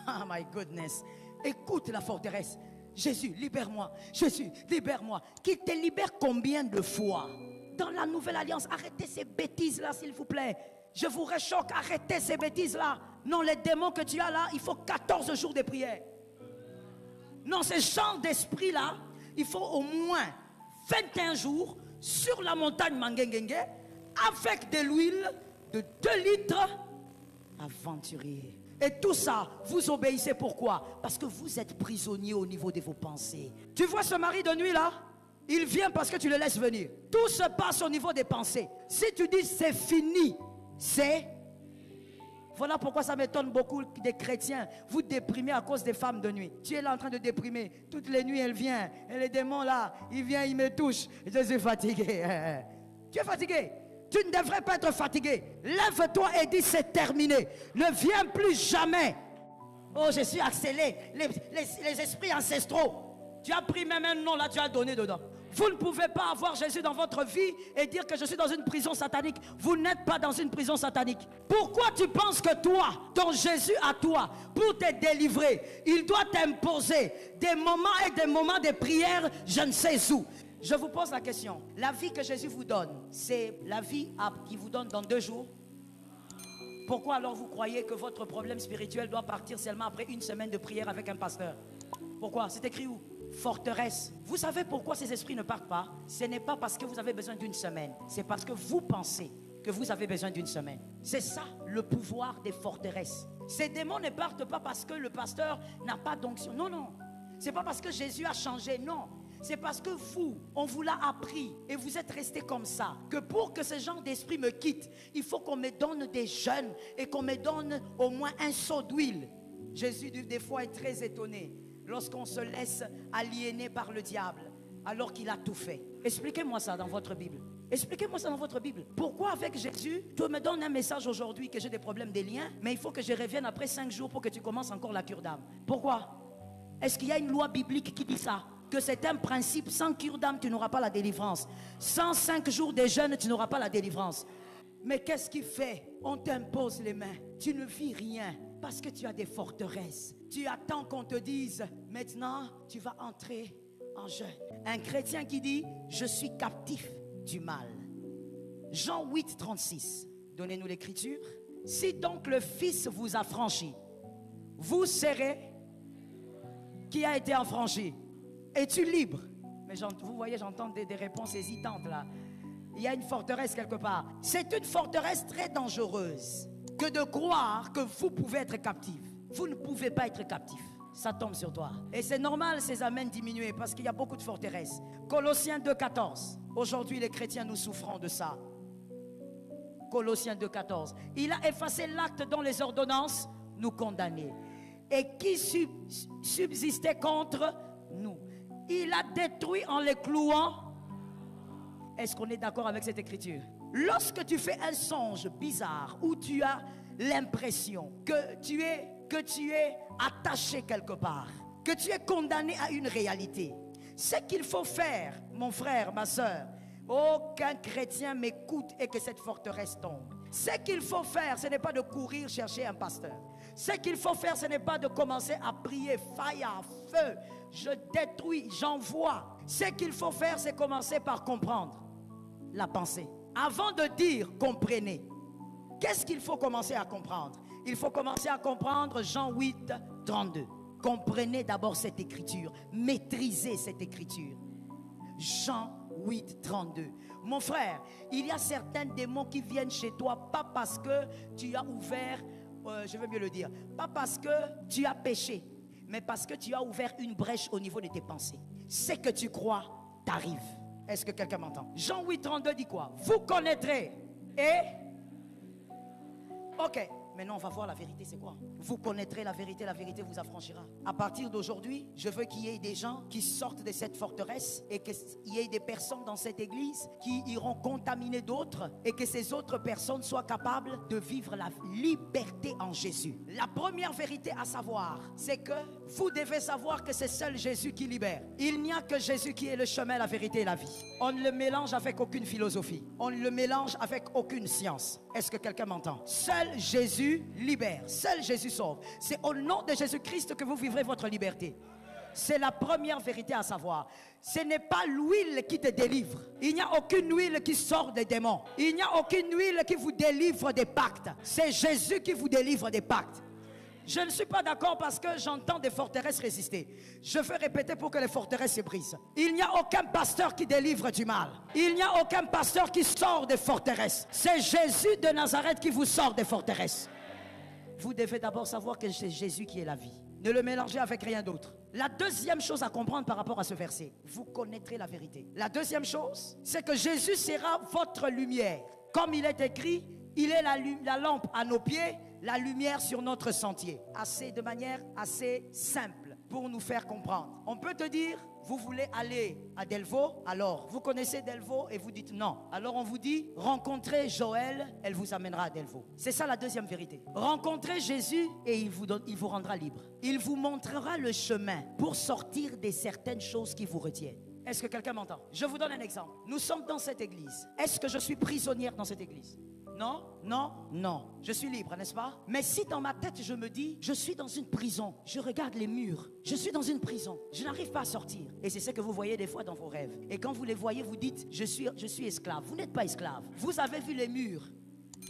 Oh my goodness. Écoute la forteresse. Jésus, libère-moi. Jésus, libère-moi. Qu'il te libère combien de fois? Dans la nouvelle alliance, arrêtez ces bêtises-là, s'il vous plaît. Je vous réchoque, arrêtez ces bêtises-là. Non, les démons que tu as là, il faut 14 jours de prière. Non, ce genre d'esprit-là, il faut au moins 21 jours sur la montagne Mangengenge avec de l'huile de 2 litres aventurier. Et tout ça, vous obéissez pourquoi? Parce que vous êtes prisonnier au niveau de vos pensées. Tu vois ce mari de nuit là? Il vient parce que tu le laisses venir. Tout se passe au niveau des pensées. Si tu dis c'est fini, c'est... Voilà pourquoi ça m'étonne beaucoup des chrétiens. Vous déprimez à cause des femmes de nuit. Tu es là en train de déprimer. Toutes les nuits, elle vient. Et les démons là, il vient, il me touche. Je suis fatigué. Tu es fatigué. Tu ne devrais pas être fatigué. Lève-toi et dis c'est terminé. Ne viens plus jamais. Oh, je suis accéléré. Les esprits ancestraux. Tu as pris même un nom là, tu as donné dedans. Vous ne pouvez pas avoir Jésus dans votre vie et dire que je suis dans une prison satanique. Vous n'êtes pas dans une prison satanique. Pourquoi tu penses que toi, ton Jésus à toi, pour te délivrer, il doit t'imposer des moments et des moments de prière, je ne sais où? Je vous pose la question. La vie que Jésus vous donne, c'est la vie qu'il vous donne dans 2 jours? Pourquoi alors vous croyez que votre problème spirituel doit partir seulement après 1 semaine de prière avec un pasteur? Pourquoi? C'est écrit où? Forteresse. Vous savez pourquoi ces esprits ne partent pas? Ce n'est pas parce que vous avez besoin d'1 semaine. C'est parce que vous pensez que vous avez besoin d'1 semaine. C'est ça le pouvoir des forteresses. Ces démons ne partent pas parce que le pasteur n'a pas d'onction. Non, non. C'est pas parce que Jésus a changé. Non. C'est parce que vous, on vous l'a appris et vous êtes restés comme ça. Que pour que ce genre d'esprit me quitte, il faut qu'on me donne des jeûnes et qu'on me donne au moins un seau d'huile. Jésus, des fois, est très étonné lorsqu'on se laisse aliéner par le diable, alors qu'il a tout fait. Expliquez-moi ça dans votre Bible. Expliquez-moi ça dans votre Bible. Pourquoi avec Jésus, tu me donnes un message aujourd'hui que j'ai des problèmes des liens, mais il faut que je revienne après 5 jours pour que tu commences encore la cure d'âme? Pourquoi? Est-ce qu'il y a une loi biblique qui dit ça? Que c'est un principe, sans cure d'âme, tu n'auras pas la délivrance. Sans 5 jours de jeûne, tu n'auras pas la délivrance. Mais qu'est-ce qu'il fait? On t'impose les mains. Tu ne vis rien parce que tu as des forteresses. Tu attends qu'on te dise, maintenant, tu vas entrer en jeûne. Un chrétien qui dit, je suis captif du mal. Jean 8, 36. Donnez-nous l'écriture. Si donc le Fils vous a franchi, vous serez... Qui a été affranchi? Es-tu libre? Mais vous voyez, j'entends des réponses hésitantes là. Il y a une forteresse quelque part. C'est une forteresse très dangereuse que de croire que vous pouvez être captif. Vous ne pouvez pas être captif. Ça tombe sur toi. Et c'est normal ces amens diminuer parce qu'il y a beaucoup de forteresses. Colossiens 2,14. Aujourd'hui les chrétiens nous souffrons de ça. Colossiens 2,14. Il a effacé l'acte dont les ordonnances nous condamnaient et qui subsistait contre nous. Il a détruit en les clouant. Est-ce qu'on est d'accord avec cette écriture? Lorsque tu fais un songe bizarre où tu as l'impression que tu es attaché quelque part, que tu es condamné à une réalité, ce qu'il faut faire, mon frère, ma soeur, aucun chrétien m'écoute et que cette forteresse tombe. Ce qu'il faut faire, ce n'est pas de courir chercher un pasteur. Ce qu'il faut faire, ce n'est pas de commencer à prier fire, feu, je détruis, j'envoie. Ce qu'il faut faire, c'est commencer par comprendre la pensée. Avant de dire comprenez, qu'est-ce qu'il faut commencer à comprendre? Il faut commencer à comprendre Jean 8, 32. Comprenez d'abord cette écriture, maîtrisez cette écriture. Jean 8, 32. Mon frère, il y a certains démons qui viennent chez toi, pas parce que tu as ouvert, je veux mieux le dire, pas parce que tu as péché, mais parce que tu as ouvert une brèche au niveau de tes pensées. Ce que tu crois t'arrive. Est-ce que quelqu'un m'entend? Jean 8, 32 dit quoi? Vous connaîtrez et... Ok. Maintenant, on va voir la vérité, c'est quoi? Vous connaîtrez la vérité vous affranchira. À partir d'aujourd'hui, je veux qu'il y ait des gens qui sortent de cette forteresse et qu'il y ait des personnes dans cette église qui iront contaminer d'autres et que ces autres personnes soient capables de vivre la liberté en Jésus. La première vérité à savoir, c'est que vous devez savoir que c'est seul Jésus qui libère. Il n'y a que Jésus qui est le chemin, la vérité et la vie. On ne le mélange avec aucune philosophie. On ne le mélange avec aucune science. Est-ce que quelqu'un m'entend? Seul Jésus Jésus libère. Seul Jésus sauve. C'est au nom de Jésus-Christ que vous vivrez votre liberté. C'est la première vérité à savoir. Ce n'est pas l'huile qui te délivre. Il n'y a aucune huile qui sort des démons. Il n'y a aucune huile qui vous délivre des pactes. C'est Jésus qui vous délivre des pactes. Je ne suis pas d'accord parce que j'entends des forteresses résister. Je veux répéter pour que les forteresses se brisent. Il n'y a aucun pasteur qui délivre du mal. Il n'y a aucun pasteur qui sort des forteresses. C'est Jésus de Nazareth qui vous sort des forteresses. Vous devez d'abord savoir que c'est Jésus qui est la vie. Ne le mélangez avec rien d'autre. La deuxième chose à comprendre par rapport à ce verset, vous connaîtrez la vérité. La deuxième chose, c'est que Jésus sera votre lumière. Comme il est écrit, il est la lampe à nos pieds, la lumière sur notre sentier. De manière assez simple pour nous faire comprendre. On peut te dire, vous voulez aller à Delvaux, alors vous connaissez Delvaux et vous dites non. Alors on vous dit, rencontrez Joël, elle vous amènera à Delvaux. C'est ça la deuxième vérité. Rencontrez Jésus et il vous rendra libre. Il vous montrera le chemin pour sortir de certaines choses qui vous retiennent. Est-ce que quelqu'un m'entend? Je vous donne un exemple. Nous sommes dans cette église. Est-ce que je suis prisonnière dans cette église? Non, non, non. Je suis libre, n'est-ce pas? Mais si dans ma tête je me dis, je suis dans une prison, je regarde les murs, je suis dans une prison, je n'arrive pas à sortir. Et c'est ce que vous voyez des fois dans vos rêves. Et quand vous les voyez, vous dites, je suis esclave. Vous n'êtes pas esclave. Vous avez vu les murs,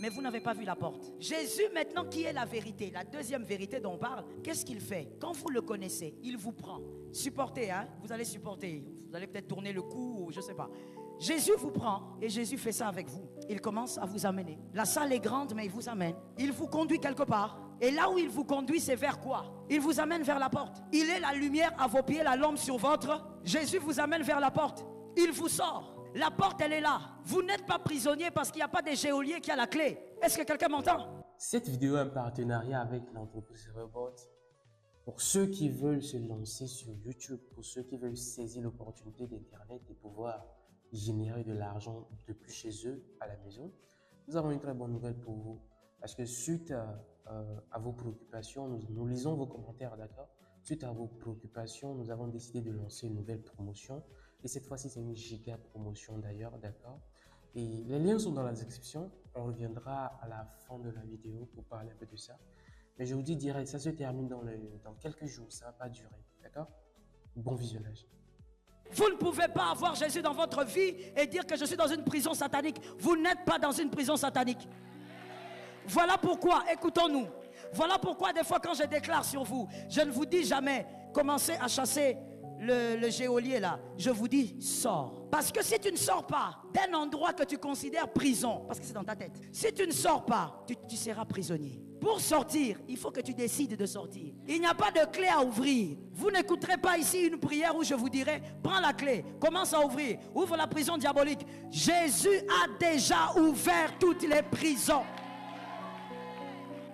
mais vous n'avez pas vu la porte. Jésus maintenant qui est la vérité, la deuxième vérité dont on parle, qu'est-ce qu'il fait? Quand vous le connaissez, il vous prend. Supportez, hein? Vous allez supporter. Vous allez peut-être tourner le cou, ou je ne sais pas. Jésus vous prend et Jésus fait ça avec vous. Il commence à vous amener. La salle est grande, mais il vous amène. Il vous conduit quelque part. Et là où il vous conduit, c'est vers quoi? Il vous amène vers la porte. Il est la lumière à vos pieds, la lampe sur votre. Jésus vous amène vers la porte. Il vous sort. La porte, elle est là. Vous n'êtes pas prisonnier parce qu'il n'y a pas de geôlier qui a la clé. Est-ce que quelqu'un m'entend? Cette vidéo est un partenariat avec l'entreprise Rebot. Pour ceux qui veulent se lancer sur YouTube, pour ceux qui veulent saisir l'opportunité d'Internet et pouvoir générer de l'argent depuis chez eux à la maison, nous avons une très bonne nouvelle pour vous. Parce que suite à vos préoccupations, nous lisons vos commentaires, d'accord? Suite à vos préoccupations, nous avons décidé de lancer une nouvelle promotion. Et cette fois-ci, c'est une giga promotion d'ailleurs, d'accord? Et les liens sont dans la description. On reviendra à la fin de la vidéo pour parler un peu de ça. Mais je vous dis direct, ça se termine dans quelques jours, ça ne va pas durer, d'accord? Bon visionnage. Vous ne pouvez pas avoir Jésus dans votre vie et dire que je suis dans une prison satanique. Vous n'êtes pas dans une prison satanique. Voilà pourquoi, écoutons-nous. Voilà pourquoi des fois quand je déclare sur vous, je ne vous dis jamais, commencez à chasser le geôlier là. Je vous dis, sors. Parce que si tu ne sors pas d'un endroit que tu considères prison, parce que c'est dans ta tête, si tu ne sors pas, tu seras prisonnier. Pour sortir, il faut que tu décides de sortir. Il n'y a pas de clé à ouvrir. Vous n'écouterez pas ici une prière où je vous dirai, prends la clé, commence à ouvrir, ouvre la prison diabolique. Jésus a déjà ouvert toutes les prisons.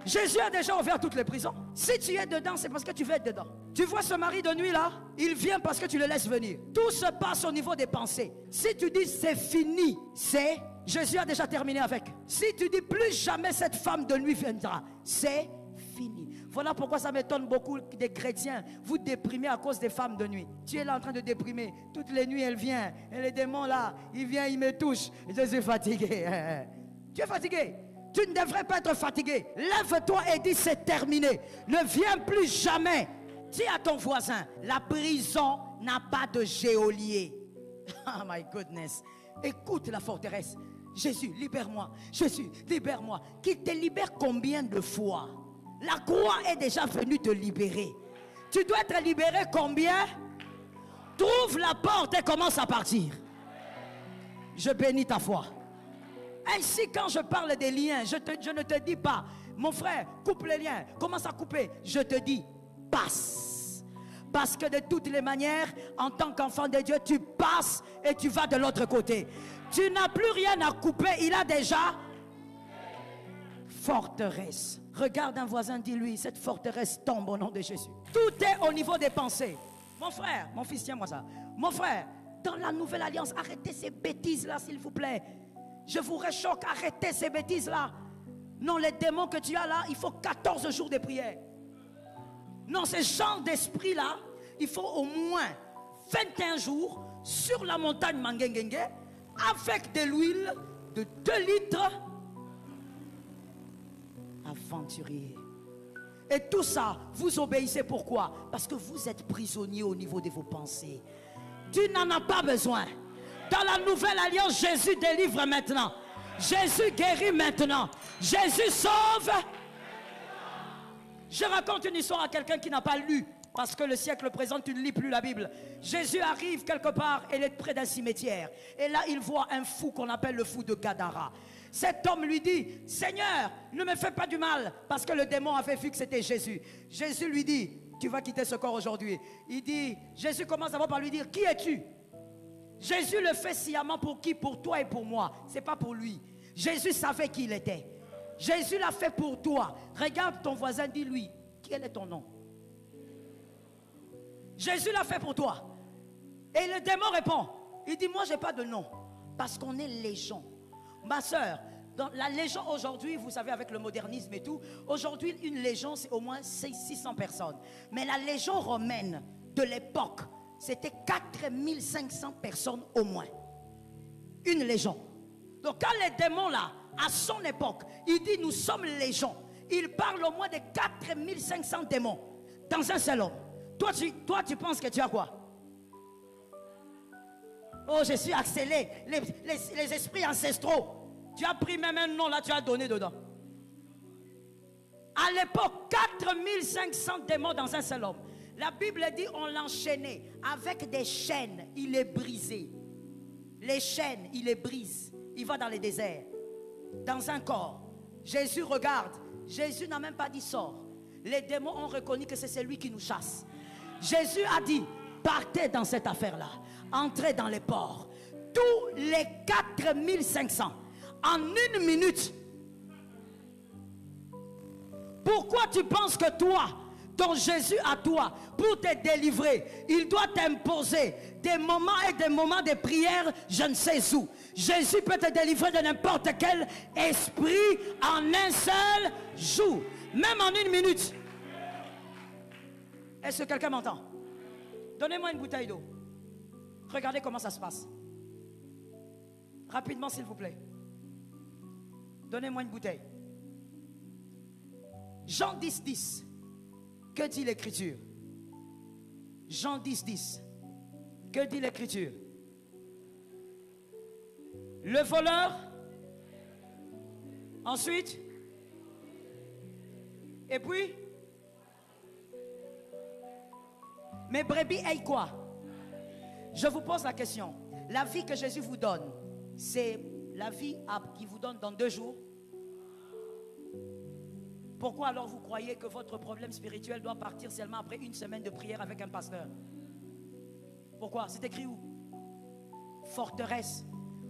Jésus a déjà ouvert toutes les prisons. Si tu es dedans, c'est parce que tu veux être dedans. Tu vois ce mari de nuit là, il vient parce que tu le laisses venir. Tout se passe au niveau des pensées. Si tu dis c'est fini, c'est Jésus a déjà terminé avec. Si tu dis plus jamais cette femme de nuit viendra, c'est fini. Voilà pourquoi ça m'étonne beaucoup des chrétiens. Vous déprimez à cause des femmes de nuit. Tu es là en train de déprimer. Toutes les nuits elle vient. Et les démons là, il vient, il me touche. Je suis fatigué. Tu es fatigué. Tu ne devrais pas être fatigué. Lève-toi et dis c'est terminé. Ne viens plus jamais. Dis à ton voisin, la prison n'a pas de geôlier. Oh my goodness. Écoute la forteresse. Jésus, libère-moi. Jésus, libère-moi. Qu'il te libère combien de fois? La croix est déjà venue te libérer. Tu dois être libéré combien? Trouve la porte et commence à partir. Je bénis ta foi. Ainsi, quand je parle des liens, je ne te dis pas, mon frère, coupe les liens, commence à couper. Je te dis, passe. Parce que de toutes les manières, en tant qu'enfant de Dieu, tu passes et tu vas de l'autre côté. Tu n'as plus rien à couper, il a déjà forteresse. Regarde un voisin, dis-lui, cette forteresse tombe au nom de Jésus. Tout est au niveau des pensées. Mon frère, mon fils, tiens-moi ça. Mon frère, dans la nouvelle alliance, arrêtez ces bêtises-là, s'il vous plaît. Je vous réchoque, arrêtez ces bêtises-là. Non, les démons que tu as là, il faut 14 jours de prière. Non, ce genre d'esprit-là, il faut au moins 21 jours sur la montagne Mangengenge avec de l'huile de 2 litres. aventurier. Et tout ça, vous obéissez pourquoi? Parce que vous êtes prisonnier au niveau de vos pensées. Tu n'en as pas besoin. Dans la nouvelle alliance, Jésus délivre maintenant. Jésus guérit maintenant. Jésus sauve. Je raconte une histoire à quelqu'un qui n'a pas lu. Parce que le siècle présent, tu ne lis plus la Bible. Jésus arrive quelque part, il est près d'un cimetière. Et là, il voit un fou qu'on appelle le fou de Gadara. Cet homme lui dit, Seigneur, ne me fais pas du mal. Parce que le démon avait vu que c'était Jésus. Jésus lui dit, tu vas quitter ce corps aujourd'hui. Il dit, Jésus commence d'abord par lui dire, qui es-tu? Jésus le fait sciemment pour qui? Pour toi et pour moi. Ce n'est pas pour lui. Jésus savait qui il était. Jésus l'a fait pour toi. Regarde ton voisin, dis-lui, quel est ton nom? Jésus l'a fait pour toi. Et le démon répond. Il dit, moi, je n'ai pas de nom. Parce qu'on est légion. Ma soeur, dans la légion aujourd'hui, vous savez, avec le modernisme et tout, aujourd'hui, une légion, c'est au moins 600 personnes. Mais la légion romaine de l'époque, c'était 4500 personnes au moins. Une légion. Donc, quand les démons, là, à son époque, il dit, nous sommes légion. Il parle au moins de 4500 démons dans un seul homme. Toi, tu penses que tu as quoi? Oh, je suis accéléré. Les esprits ancestraux. Tu as pris même un nom, là, tu as donné dedans. À l'époque, 4500 démons dans un seul homme. La Bible dit, on l'enchaînait avec des chaînes. Il est brisé. Les chaînes, il les brise. Il va dans les déserts. Dans un corps. Jésus regarde. Jésus n'a même pas dit sort. Les démons ont reconnu que c'est celui qui nous chasse. Jésus a dit, partez dans cette affaire-là. Entrez dans les ports. Tous les 4500. En une minute. Pourquoi tu penses que toi, ton Jésus à toi, pour te délivrer, il doit t'imposer des moments et des moments de prière, je ne sais où. Jésus peut te délivrer de n'importe quel esprit en un seul jour. Même en une minute. Est-ce que quelqu'un m'entend? Donnez-moi une bouteille d'eau. Regardez comment ça se passe. Rapidement, s'il vous plaît. Donnez-moi une bouteille. Jean 10, 10. Que dit l'Écriture? Jean 10, 10. Que dit l'Écriture? Le voleur. Ensuite. Et puis. Mes brebis aient quoi? Je vous pose la question. La vie que Jésus vous donne, c'est la vie qu'il vous donne dans 2 jours? Pourquoi alors vous croyez que votre problème spirituel doit partir seulement après 1 semaine de prière avec un pasteur? Pourquoi? C'est écrit où? Forteresse.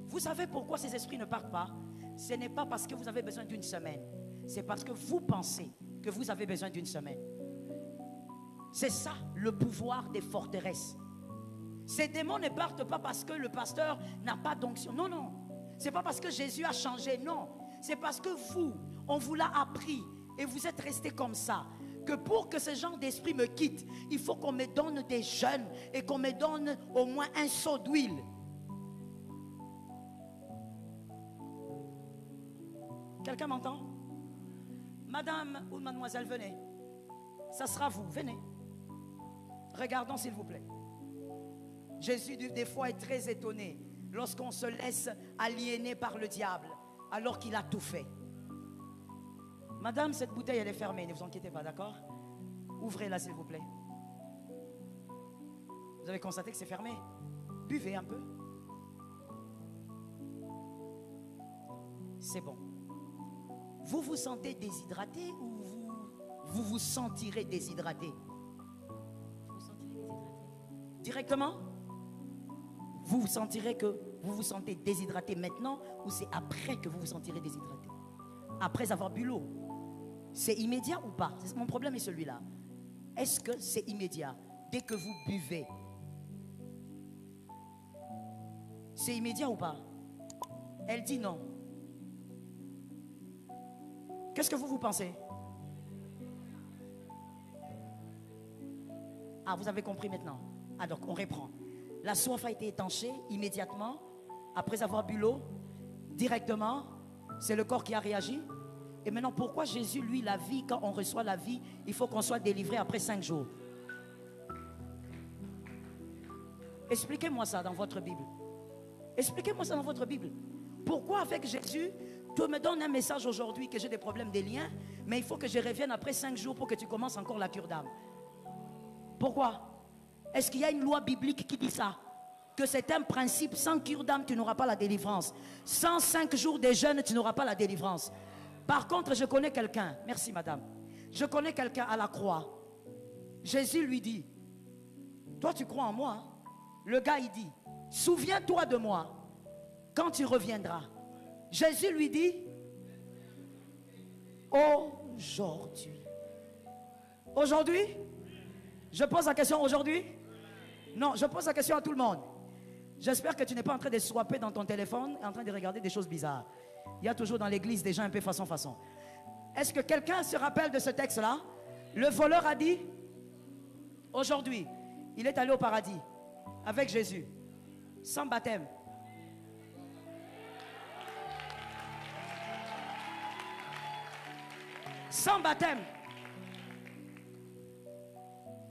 Vous savez pourquoi ces esprits ne partent pas? Ce n'est pas parce que vous avez besoin d'1 semaine. C'est parce que vous pensez que vous avez besoin d'1 semaine. C'est ça le pouvoir des forteresses. Ces démons ne partent pas parce que le pasteur n'a pas d'onction. Non, non. C'est pas parce que Jésus a changé. Non. C'est parce que vous, on vous l'a appris et vous êtes restés comme ça. Que pour que ce genre d'esprit me quitte, il faut qu'on me donne des jeûnes et qu'on me donne au moins un seau d'huile. Quelqu'un m'entend? Madame ou mademoiselle, venez. Ça sera vous, venez. Regardons s'il vous plaît. Jésus des fois est très étonné lorsqu'on se laisse aliéner par le diable alors qu'il a tout fait. Madame, cette bouteille elle est fermée, ne vous inquiétez pas, d'accord? Ouvrez-la s'il vous plaît. Vous avez constaté que c'est fermé? Buvez un peu. C'est bon. Vous vous sentez déshydraté ou vous vous sentirez déshydraté? Vous vous sentirez déshydraté. Directement? Vous sentirez que vous vous sentez déshydraté maintenant ou c'est après que vous vous sentirez déshydraté? Après avoir bu l'eau. C'est immédiat ou pas? Mon problème est celui-là. Est-ce que c'est immédiat? Dès que vous buvez. C'est immédiat ou pas? Elle dit non. Qu'est-ce que vous pensez? Ah, vous avez compris maintenant. Ah, donc on reprend. La soif a été étanchée immédiatement, après avoir bu l'eau, directement. C'est le corps qui a réagi. Et maintenant, pourquoi Jésus, lui, la vie, quand on reçoit la vie, il faut qu'on soit délivré après 5 jours? Expliquez-moi ça dans votre Bible. Expliquez-moi ça dans votre Bible. Pourquoi avec Jésus, tu me donnes un message aujourd'hui que j'ai des problèmes des liens, mais il faut que je revienne après 5 jours pour que tu commences encore la cure d'âme? Pourquoi? Est-ce qu'il y a une loi biblique qui dit ça? Que c'est un principe, sans cure d'âme, tu n'auras pas la délivrance. Sans 5 jours de jeûne, tu n'auras pas la délivrance. Par contre, je connais quelqu'un, merci madame, je connais quelqu'un à la croix. Jésus lui dit, toi tu crois en moi, hein? Le gars il dit, souviens-toi de moi quand tu reviendras. Jésus lui dit, aujourd'hui. Aujourd'hui? Je pose la question aujourd'hui? Non, je pose la question à tout le monde. J'espère que tu n'es pas en train de swapper dans ton téléphone, en train de regarder des choses bizarres. Il y a toujours dans l'église des gens un peu façon. Est-ce que quelqu'un se rappelle de ce texte-là? Le voleur a dit, aujourd'hui, il est allé au paradis avec Jésus, sans baptême. Sans baptême.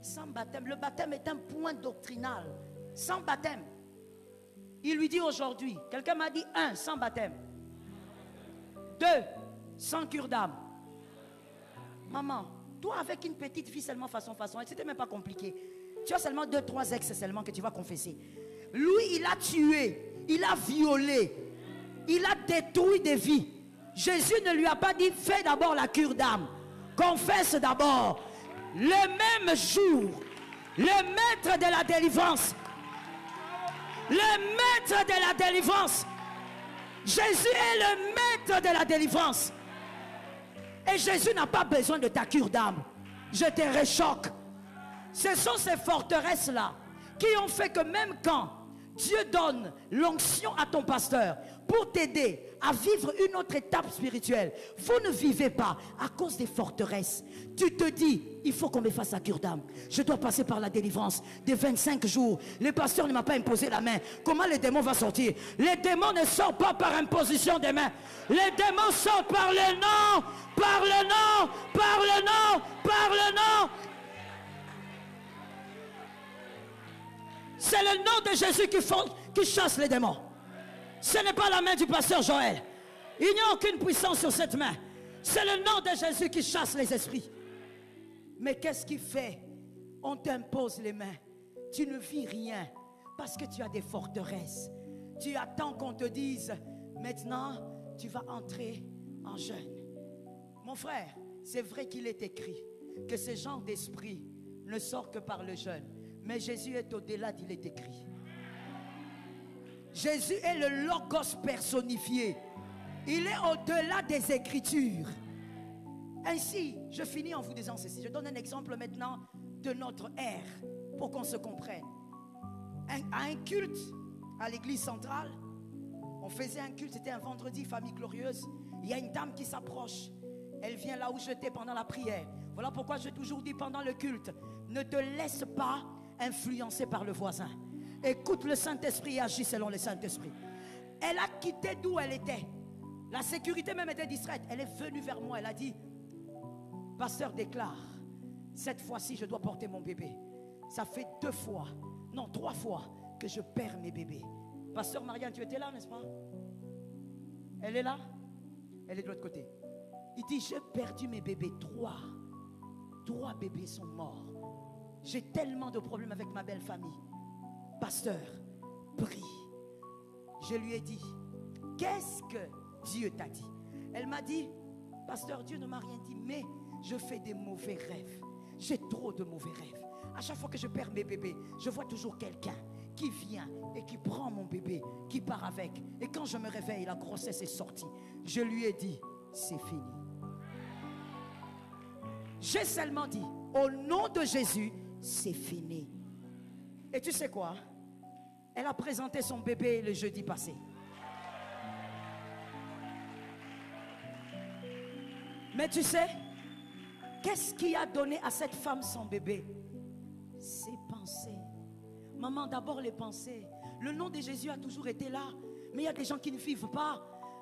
Sans baptême. Le baptême est un point doctrinal. Sans baptême. Il lui dit aujourd'hui, quelqu'un m'a dit 1, sans baptême. 2, sans cure d'âme. Maman, toi avec une petite fille seulement façon, c'était même pas compliqué. Tu as seulement 2, 3 ex seulement que tu vas confesser. Lui, il a tué, il a violé, il a détruit des vies. Jésus ne lui a pas dit, fais d'abord la cure d'âme. Confesse d'abord. Le même jour, le maître de la délivrance, Jésus est le maître de la délivrance. Et Jésus n'a pas besoin de ta cure d'âme. Je te réchoque. Ce sont ces forteresses-là qui ont fait que même quand Dieu donne l'onction à ton pasteur pour t'aider à vivre une autre étape spirituelle, vous ne vivez pas à cause des forteresses. Tu te dis, il faut qu'on me fasse la cure d'âme. Je dois passer par la délivrance des 25 jours. Le pasteur ne m'a pas imposé la main. Comment les démons vont sortir? Les démons ne sortent pas par imposition des mains. Les démons sortent par le nom, par le nom, par le nom, par le nom. C'est le nom de Jésus qui chasse les démons. Ce n'est pas la main du pasteur Joël. Il n'y a aucune puissance sur cette main. C'est le nom de Jésus qui chasse les esprits. Mais qu'est-ce qui fait? On t'impose les mains. Tu ne vis rien parce que tu as des forteresses. Tu attends qu'on te dise, maintenant, tu vas entrer en jeûne. Mon frère, c'est vrai qu'il est écrit que ce genre d'esprit ne sort que par le jeûne. Mais Jésus est au-delà d'il est écrit. Jésus est le Logos personnifié. Il est au-delà des Écritures. Ainsi, je finis en vous disant ceci. Je donne un exemple maintenant de notre ère pour qu'on se comprenne. À un culte à l'église centrale, on faisait un culte, c'était un vendredi, famille glorieuse. Il y a une dame qui s'approche. Elle vient là où j'étais pendant la prière. Voilà pourquoi j'ai toujours dit pendant le culte, ne te laisse pas influencer par le voisin. Écoute le Saint-Esprit et agis selon le Saint-Esprit. Elle a quitté d'où elle était. La sécurité même était distraite. Elle est venue vers moi. Elle a dit, pasteur déclare, cette fois-ci je dois porter mon bébé. Ça fait 2 fois, non 3 fois que je perds mes bébés. Pasteur Marianne, tu étais là, n'est-ce pas? Elle est là? Elle est de l'autre côté. Il dit, j'ai perdu mes bébés. 3 bébés sont morts. J'ai tellement de problèmes avec ma belle famille. Pasteur, prie. Je lui ai dit, qu'est-ce que Dieu t'a dit? Elle m'a dit, pasteur, Dieu ne m'a rien dit, mais je fais des mauvais rêves. J'ai trop de mauvais rêves. À chaque fois que je perds mes bébés, je vois toujours quelqu'un qui vient et qui prend mon bébé, qui part avec. Et quand je me réveille, la grossesse est sortie. Je lui ai dit, c'est fini. J'ai seulement dit, au nom de Jésus, c'est fini. Et tu sais quoi? Elle a présenté son bébé le jeudi passé. Mais tu sais, qu'est-ce qui a donné à cette femme son bébé? Ses pensées. Maman, d'abord les pensées. Le nom de Jésus a toujours été là. Mais il y a des gens qui ne vivent pas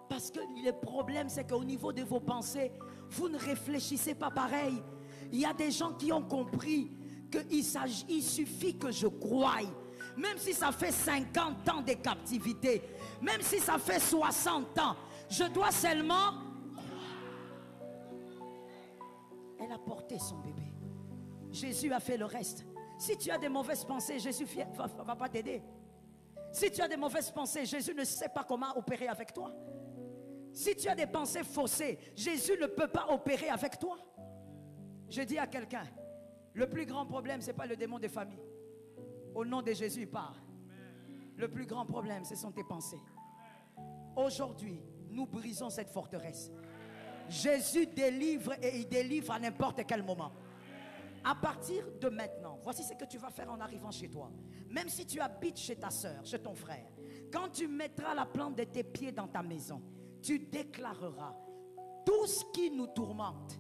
Parce que le problème, c'est qu'au niveau de vos pensées, vous ne réfléchissez pas pareil. Il y a des gens qui ont compris qu'il suffit que je croie. Même si ça fait 50 ans de captivité, même si ça fait 60 ans, je dois seulement... Elle a porté son bébé. Jésus a fait le reste. Si tu as des mauvaises pensées, Jésus ne va pas t'aider. Si tu as des mauvaises pensées, Jésus ne sait pas comment opérer avec toi. Si tu as des pensées faussées, Jésus ne peut pas opérer avec toi. Je dis à quelqu'un, le plus grand problème, ce n'est pas le démon des familles. Au nom de Jésus, il part. Le plus grand problème, ce sont tes pensées. Aujourd'hui, nous brisons cette forteresse. Jésus délivre et il délivre à n'importe quel moment. À partir de maintenant, voici ce que tu vas faire en arrivant chez toi. Même si tu habites chez ta soeur, chez ton frère, quand tu mettras la plante de tes pieds dans ta maison, tu déclareras tout ce qui nous tourmente,